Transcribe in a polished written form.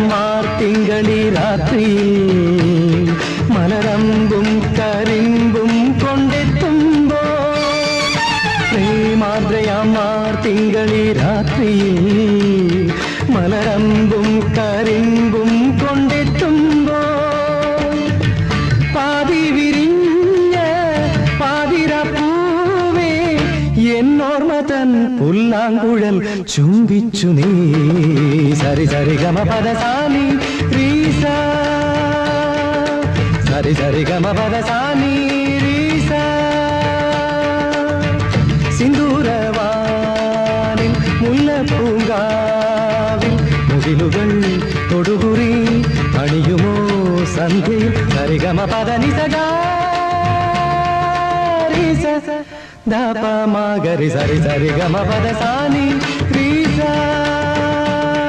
മാർത്തിങ്കളി രാത്രിയിൽ മലരമ്പും കരിമ്പും കൊണ്ടെത്തുമ്പോ മാർത്തിങ്കളി രാത്രിയിൽ മലരമ്പും കരിമ്പും കൊണ്ടെത്തുമ്പോ പാതി വിരിഞ്ഞ പാതിരപ്പൂവേ എന്നോർമ്മ തൻ പുല്ലാങ്കുഴൽ ചുംബിച്ചു നീ സരി സരി ഗമ പദസാനി റീസ സരി സരി ഗമ പദസാനി റീസ സിന്ദൂരവാനിൽ മുല്ലപ്പൂങ്കാവിൽ മുകിലുകൾ തൊടുകുറി അണിയുമോ സന്ധ്യയിൽ സരിഗമ പദനി സഗാരി സ ദാപ മഗരി സരി സരി ഗമ പദസാനി